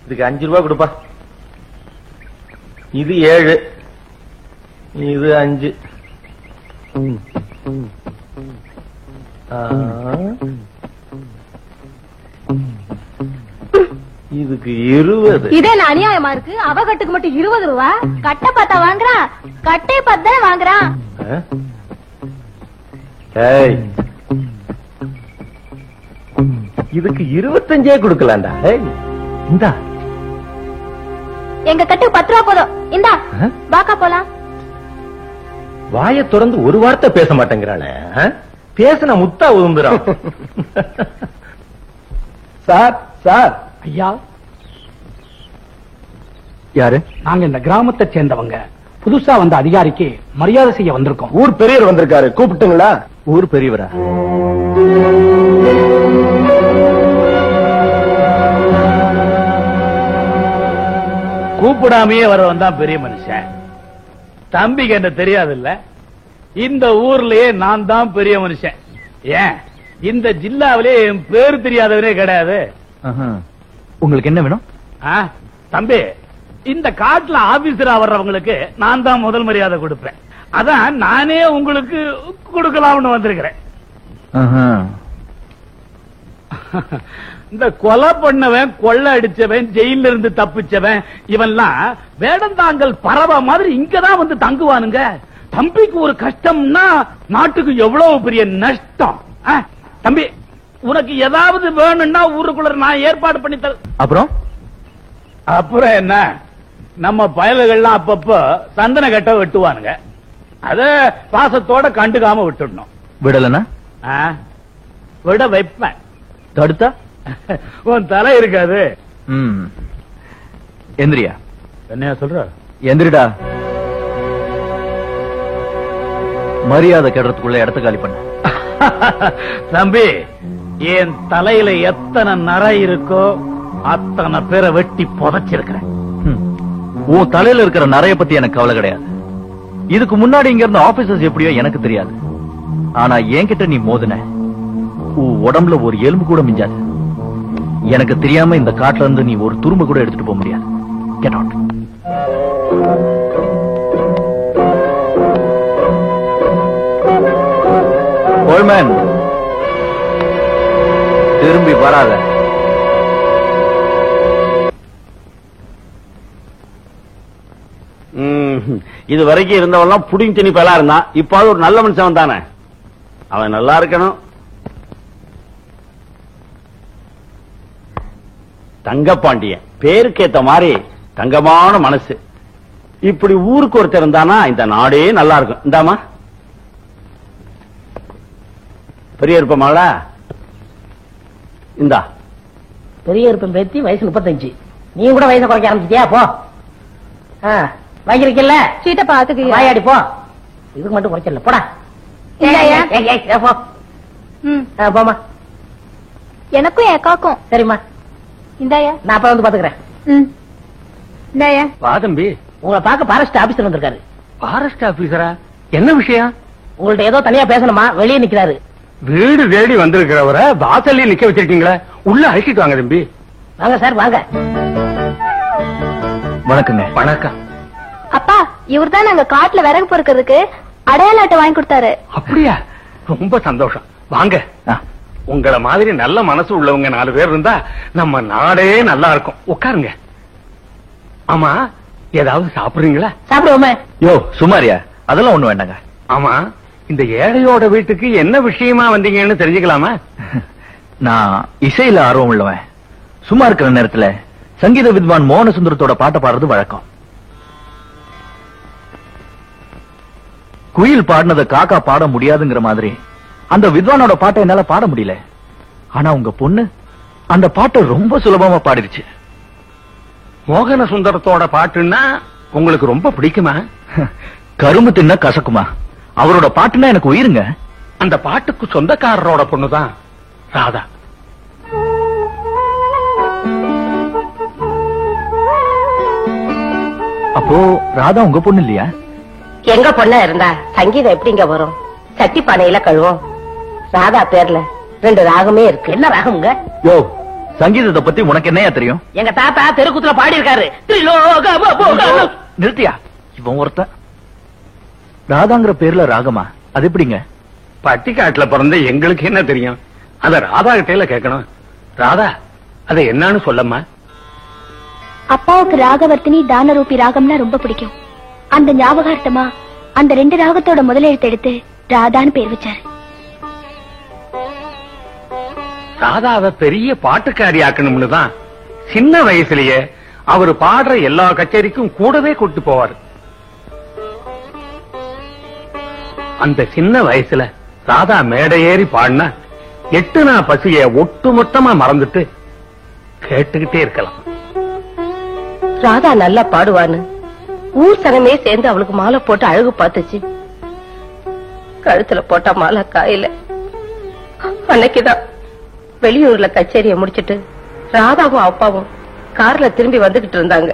இதுக்கு 5 ரூபாய் கொடுப்பா. இது 7, இது 5. இதுக்கு 20. இதே அநியாயமா இருக்கு. அவ கட்டுக்கு மட்டும் 20 ரூபா. கட்டை பார்த்தா வாங்குறான், கட்டை பார்த்தா வாங்குறான். இதுக்கு 25 கொடுக்கலாம்டா. இந்தா எங்க கட்டு 10 ரூபா போதும். இந்தா வாக்கா போலாம். வாயை திறந்து ஒரு வார்த்தை பேச மாட்டேங்கிறானே. பேசின முத்தா உதும்புறான். Sir sir. ஐயா, யாரு? நாங்க இந்த கிராமத்தை சேர்ந்தவங்க. புதுசா வந்த அதிகாரிக்கு மரியாதை செய்ய வந்திருக்கோம். ஊர் பெரியவர் வந்திருக்காரு, கூப்பிட்டுங்களா? ஊர் பெரியவரா? கூப்பிடாமையே வரவன் தான் பெரிய மனுஷன். தம்பிக்கு என்ன தெரியாது இல்ல? இந்த ஊர்லயே நான் தான் பெரிய மனுஷன். ஏன் இந்த ஜில்லாவிலே என் பேரு தெரியாதவரே கிடையாது. உங்களுக்கு என்ன வேணும்? தம்பி, இந்த காட்டுல ஆபீசரா வர்றவங்களுக்கு நான் தான் முதல் மரியாதை கொடுப்பேன். அதான் நானே உங்களுக்கு கொடுக்கலாம்னு வந்திருக்கிறேன். இந்த கொலை பண்ணவன், கொள்ளை அடிச்சவன், ஜெயில இருந்து தப்பிச்சவன், இவன்லாம் வேடந்தாங்கல் பறவை மாதிரி இங்கதான் வந்து தங்குவானுங்க. தம்பிக்கு ஒரு கஷ்டம்னா நாட்டுக்கு எவ்வளவு பெரிய நஷ்டம். தம்பி, உனக்கு ஏதாவது வேணும்னா ஊருக்குள்ள நான் ஏற்பாடு பண்ணி தர. அப்புறம் என்ன, நம்ம பயல்கள்லாம் அப்பப்ப சந்தன கட்ட வெட்டுவானுங்க. அத பாசத்தோட கண்டுக்காம விட்டுடணும். விடலனா விட வைப்பேன். தடுத்தா உன் தலை இருக்காது. எந்திரியா. என்னையா சொல்ற? எந்திரிடா. மரியாதை கெடுறதுக்குள்ள இடத்த காலி பண்ண. தம்பி, என் தலையில எத்தனை நரை இருக்கோ அத்தனை பேரை வெட்டி புதைச்சிருக்கிறேன். உன் தலையில இருக்கிற நரைய பத்தி எனக்கு கவலை கிடையாது. இதுக்கு முன்னாடி இங்க இருந்த ஆபீசர்ஸ் எப்படியோ எனக்கு தெரியாது. ஆனா என்கிட்ட நீ மோதின, உன் உடம்புல ஒரு எலும்பு கூட மிஞ்சாது. எனக்கு தெரியாம இந்த காட்டுல இருந்து நீ ஒரு துரும்பு கூட எடுத்துட்டு போக முடியாது. Get out. ஓல்மேன், திரும்பி வராத. இது வரைக்கும் இருந்தவெல்லாம் புடிங் திணி பேலா இருந்தான். இப்பாவது ஒரு நல்ல மனுஷன் தானே. அவன் நல்லா இருக்கணும். தங்கப்பாண்டியன் பேருக்கு ஏத்த மாதிரி தங்கமான மனசு. இப்படி ஊருக்கு ஒருத்தர் இருந்தானா இந்த நாடே நல்லா இருக்கும். இந்தாமா பெரிய இருப்பமாளா? இந்தா பெரிய இருப்பம் பேத்தி, வயசு 35. நீ கூட வயசை குறைக்க ஆரம்பிச்சிட்டியா? போ. வாங்கிருக்கல சீட்டை பாத்துக்கு வாயாடி போ. இதுக்கு மட்டும் குறைச்சல. போடா. போமா. எனக்கும் எக்காக்கும். சரிம்மா, இந்தாயா. நான் அப்ப வந்து பாத்துக்கிறேன். இந்தாயா. வா தம்பி. உங்களை பார்க்க ஃபாரஸ்ட் ஆபீசர் வந்திருக்காரு. ஃபாரஸ்ட் ஆபீசரா? என்ன விஷயம்? உங்கள்ட்ட ஏதோ தனியா பேசணுமா? வெளியே நிக்கிறாரு. வீடு தேடி வந்திருக்கிறவரை வாசல்ல நிக்க வச்சிருக்கீங்களா? உள்ள அழைச்சிட்டு வாங்க தம்பி. வாங்க சார், வாங்க. வணக்கங்க. வணக்கம். அப்பா, இவர் தான் நாங்க காட்டுல விறகு பொறுக்கிறதுக்கு அடையாள அட்டை வாங்கி கொடுத்தாரு. அப்படியா? ரொம்ப சந்தோஷம். வாங்க. உங்களை மாதிரி நல்ல மனசு உள்ளவங்க 4 பேர் இருந்தா நம்ம நாடே நல்லா இருக்கும். உட்காருங்க. ஆமா, ஏதாவது சாப்பிடுறீங்களா? சாப்பிடுவோமே. யோ சுமாரியா, அதெல்லாம் ஒண்ணு வேண்டாங்க. ஆமா, இந்த ஏழையோட வீட்டுக்கு என்ன விஷயமா வந்தீங்கன்னு தெரிஞ்சுக்கலாமா? நான் இசையில ஆர்வம் உள்ளவன். சும்மா இருக்கிற நேரத்துல சங்கீத வித்வான் மோகன சுந்தரத்தோட பாட்டை பாடுறது வழக்கம். குயில் பாடினத காக்கா பாட முடியாதுங்கிற மாதிரி அந்த வித்வானோட பாட்டை என்னால பாட முடியல. ஆனா உங்க பொண்ணு அந்த பாட்டை ரொம்ப சுலபமா பாடிருச்சு. மோகன சுந்தரத்தோட பாட்டுன்னா உங்களுக்கு ரொம்ப பிடிக்குமா? கரும்பு தின்ன கசக்குமா? அவரோட பாட்டுன்னா எனக்கு உயிருங்க. அந்த பாட்டுக்கு சொந்தக்காரரோட பொண்ணுதான் ராதா. அப்போ ராதா உங்க பொண்ணு இல்லையா? எங்க பொண்ணா இருந்தா சங்கீதம் எப்படிங்க வரும்? சட்டி பானையில கழுவோம். ராதா பேர்ல 2 ராகமே இருக்கு. என்ன ராகம்ங்க? யோ, சங்கீதத்தை பத்தி உனக்கு என்னையா தெரியும்? எங்க தாத்தா தெருக்கூத்துல பாடி இருக்காரு. நிறுத்தியா? இவன் ஒருத்தன் ராதாங்கிற பேர்ல ராகமா? அது எப்படிங்க? பட்டிக்காட்டுல பிறந்த எங்களுக்கு என்ன தெரியும்? அத ராதா கிட்டேல கேட்கணும். ராதா அத என்னன்னு சொல்லம்மா. அப்பாவுக்கு ராகவர்த்தினி தானரூபி ராகம்னா ரொம்ப பிடிக்கும். அந்த ஞாபகார்த்தமா அந்த 2 ராகத்தோட முதலெழுத்து எடுத்து ராதான்னு பேர் வச்சாரு. ராதாவை பெரிய பாட்டுக்காரி ஆக்கணும்னு தான் சின்ன வயசுலயே அவரு பாடுற எல்லா கச்சேரிக்கும் கூடவே கூட்டு போவாரு. அந்த சின்ன வயசுல ராதா மேடை ஏறி பாடினா 8 நாள் பசிய ஒட்டுமொத்தமா மறந்துட்டு கேட்டுக்கிட்டே இருக்கலாம். ராதா நல்லா பாடுவான்னு ஊர் சனமே சேர்ந்து அவளுக்கு மாலை போட்டு அழகு பார்த்துச்சு. கழுத்துல போட்ட மாலை காயில. அன்னைக்குதான் வெளியூர்ல கச்சேரிய முடிச்சிட்டு ராதாவும் அப்பாவும் கார்ல திரும்பி வந்துகிட்டு இருந்தாங்க.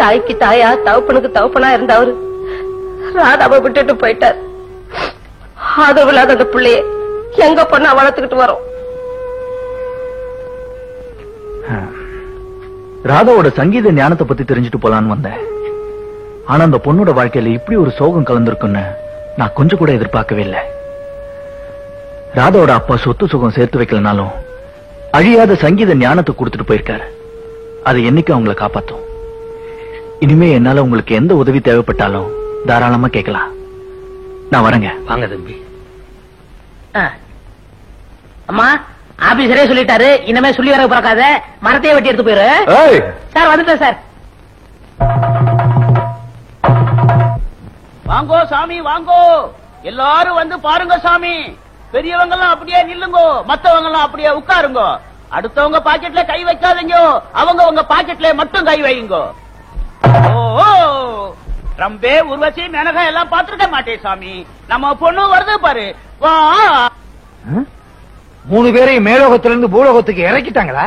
தாய்க்கு தாயா தவப்பனுக்கு தவப்பனா இருந்தவரு ராதாவை விட்டுட்டு போயிட்டார். ஆதரவு இல்லாத அந்த பிள்ளைய எங்க பொண்ணா வளர்த்துக்கிட்டு வரோம். ராதாவோட சங்கீத ஞானத்தை பத்தி தெரிஞ்சுட்டு போலான்னு வந்தேன். ஆனா அந்த பொண்ணோட வாழ்க்கையில இப்படி ஒரு சோகம் கலந்துருக்குன்னு நான் கொஞ்சம் கூட எதிர்பார்க்கவே இல்லை. ராதாவோட அப்பா சொத்து சுகம் சேர்த்து வைக்கலனாலும் அழியாத சங்கீத ஞானத்தை கொடுத்துட்டு போயிருக்காரு. அது என்னைக்கு அவங்களை காப்பாத்தும். இனிமே என்னால உங்களுக்கு எந்த உதவி தேவைப்பட்டாலும் தாராளமா கேட்கலாம். நான் வரேங்க. வாங்க தம்பி. அம்மா ஆபீசரே சொல்லிட்டாரு, இனிமே சொல்லி வர பிறக்காத, மரத்தையே வெட்டி எடுத்து போயிரு. சார் வந்துட்டேன் சார். வாங்கோ சாமி வாங்கோ, எல்லாரும் வந்து பாருங்க சாமி. பெரியவங்க எல்லாம் அப்படியே நில்லுங்கோ, மத்தவங்க எல்லாம் அப்படியே உட்காருங்க. அடுத்தவங்க பாக்கெட்ல கை வைக்காதீங்க, அவங்க உங்க பாக்கெட்ல மட்டும் கை வைங்க. ஓ ரம்பே உருவசி மேனகா எல்லாம் பாத்துருக்க மாட்டேன் சாமி. நம்ம பொண்ணு வருது பாரு. வா. 3 பேரையும் மேலோகத்திலிருந்து பூலோகத்துக்கு இறக்கிட்டாங்களா?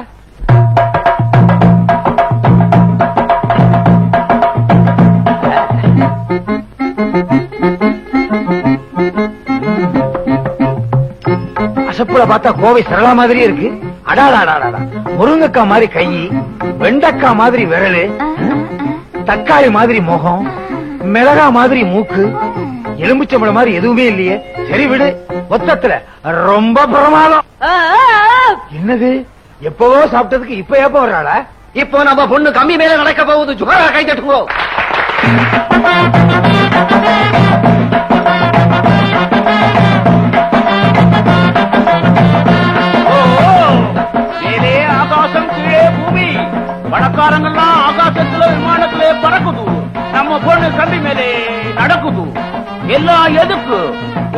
அசப்புல பார்த்தா கோவை சரளா மாதிரி இருக்கு. அடாடாடாடா, முருங்கக்காய் மாதிரி கை, வெண்டக்காய் மாதிரி விரலு, தக்காளி மாதிரி முகம், மிளகா மாதிரி மூக்கு, எலும்புச்சம்பளம் மாதிரி எதுவுமே இல்லையே. சரி விடு, மொத்தத்துல ரொம்ப பிரமாதம். என்னது, எப்பவோ சாப்பிட்டதுக்கு இப்ப எப்ப வர்றாளா? இப்போ நம்ம பொண்ணு கம்பி மேல நடக்க போகுது. ஜுகாரா கை தட்டுங்கோ. மேலே ஆகாசம், கீழே பூமி. பணக்காரங்கெல்லாம் ஆகாசத்துல விமானத்திலே பறக்குது. நம்ம பொண்ணு கம்பி மேலே நடக்குது. எல்லாம் எதுக்கு?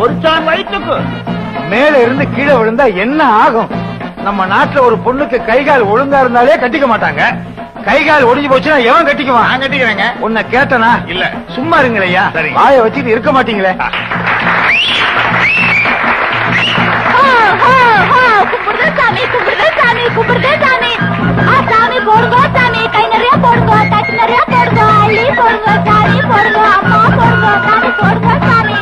ஒரு சான் வயிற்றுக்கு. மேல இருந்து கீழே விழுந்தா என்ன ஆகும்? நம்ம நாட்டுல ஒரு பொண்ணுக்கு கைகால் ஒழுங்கா இருந்தாலே கட்டிக்க மாட்டாங்க. கைகால் ஒடிஞ்சு போச்சுன்னா எவன் கட்டிக்குவான்? நான் கட்டிக்கிறேங்க. உன்னை கேட்டனா? இல்ல. சும்மா இருங்களையா, வாயை வச்சுட்டு இருக்க மாட்டீங்களே. கும்பிடுதே சாமி, கும்பிடுதே சாமி, கும்பிடுதே சாமி. சாமி போடுங்க சாமி, கை நிறைய போடுங்க, தட்டு நிறைய போடுங்க, அள்ளி போடுங்க, சாமி போடுங்க, அம்மா போடுங்க, சாமி போடுங்க சாமி.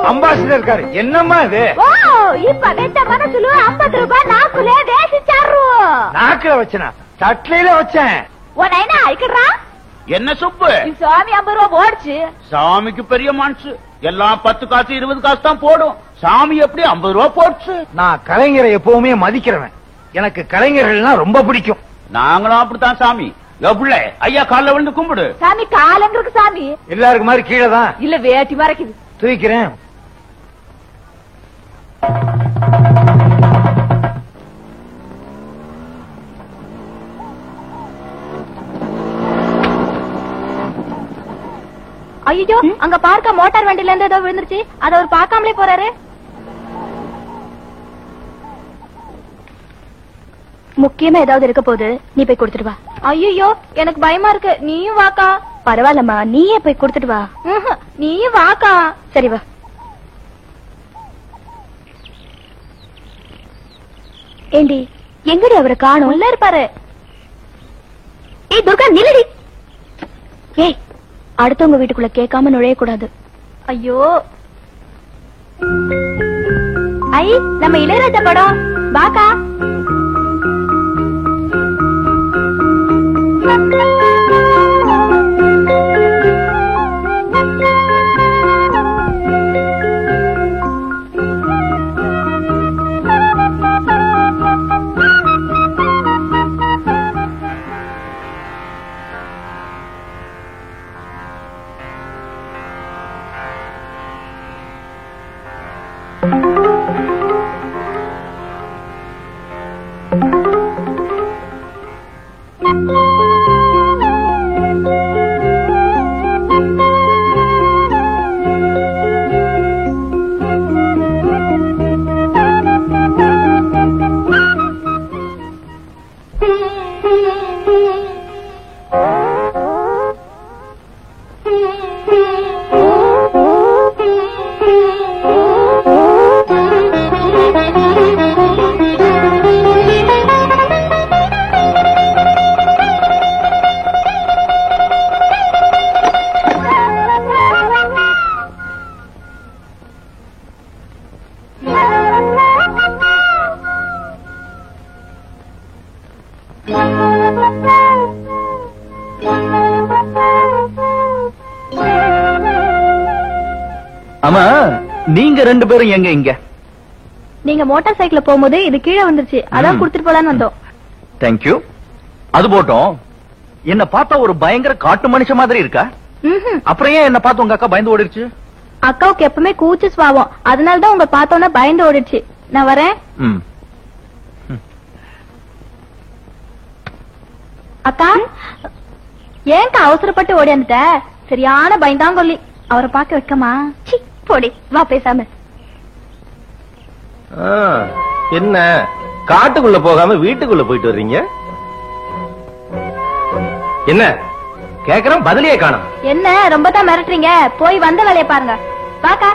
அம்பாசிடர் இருக்காரு. என்னம்மா இது? இப்ப வெச்ச மனசுல 50 ரூபாய் நாக்குலே வேசிச்சாரு. நாக்குல வச்சனா? தட்லையில வச்சேன். உன்னைனா ஐக்கறா? என்ன சுப்பு? சாமி 50 ரூபாய் போடுச்சு. சாமிக்கு பெரிய மனசு. எல்லாம் 10 காசு 20 காசு தான் போடும். சாமி எப்படி 50 ரூபாய் போடுச்சு? நான் கலைஞரை எப்பவுமே மதிக்கிறவன். எனக்கு கலைஞர்கள்னா ரொம்ப பிடிக்கும். நாங்களும் அப்படித்தான் சாமி. எவ்வளவு ஐயா கால விழுந்து கும்பிடு. சாமி காலங்களுக்கு சாமி. எல்லாருக்கும் மாதிரி கீழே தான். இல்ல வேட்டி மறைக்குது. தூக்கிறேன். ஐயோ அங்க பார்க்க மோட்டார் வண்டில இருந்து ஏதோ விழுந்துருச்சு. அத அவர் பார்க்காமலே போறாரு. முக்கியமா ஏதாவது இருக்க போது நீ போய் கொடுத்துட்டு வா. ஐயோ எனக்கு பயமா இருக்கு. நீயும் வாக்கா. பரவாயில்லம்மா, நீயே போய் கொடுத்துட்டு வா. நீயும் வாக்கா. சரி வா. ஏண்டி எங்கடி அவரை காணும்? உள்ள இருப்பாரு. ஏய் துர்கா நில்லடி. ஏய் அடுத்தவங்க வீட்டுக்குள்ள கேட்காம நுழைய கூடாது. ஐயோ ஐ நம்ம இளையராஜா படம் பாக்கா. ஆமா நீங்க ரெண்டு பேரும் எங்க இங்க? நீங்க மோட்டார் சைக்கிள்ல போகும்போது இது கீழே வந்துருச்சு. அதான் குடுத்துட்டு போலான்னு வந்தோம். தேங்க்யூ. அது போட்டோம். என்ன பார்த்தா ஒரு பயங்கர காட்டு மனுஷ மாதிரி இருக்கா? அப்புறம் ஏன் என்ன பார்த்து உங்க அக்கா பயந்து ஓடிடுச்சு? அக்காவுக்கு எப்பவுமே கூச்சு சுவாவம். அதனாலதான் உங்க பார்த்தோன்னா பயந்து ஓடிடுச்சு. நான் வரேன். அக்கா ஏன்க்கா அவசரப்பட்டு ஓடி வந்துட்ட? சரியான பயந்தாங்கொல்லி. அவரை பார்க்க வைக்கமா? போடி வா பேசாம. என்ன காட்டுக்குள்ள போகாம வீட்டுக்குள்ள போயிட்டு வர்றீங்க? என்ன கேக்குறோம் பதிலே காணோம். என்ன ரொம்ப தான் மிரட்டுறீங்க? போய் வந்த வேலையை பாருங்க. பாக்கா.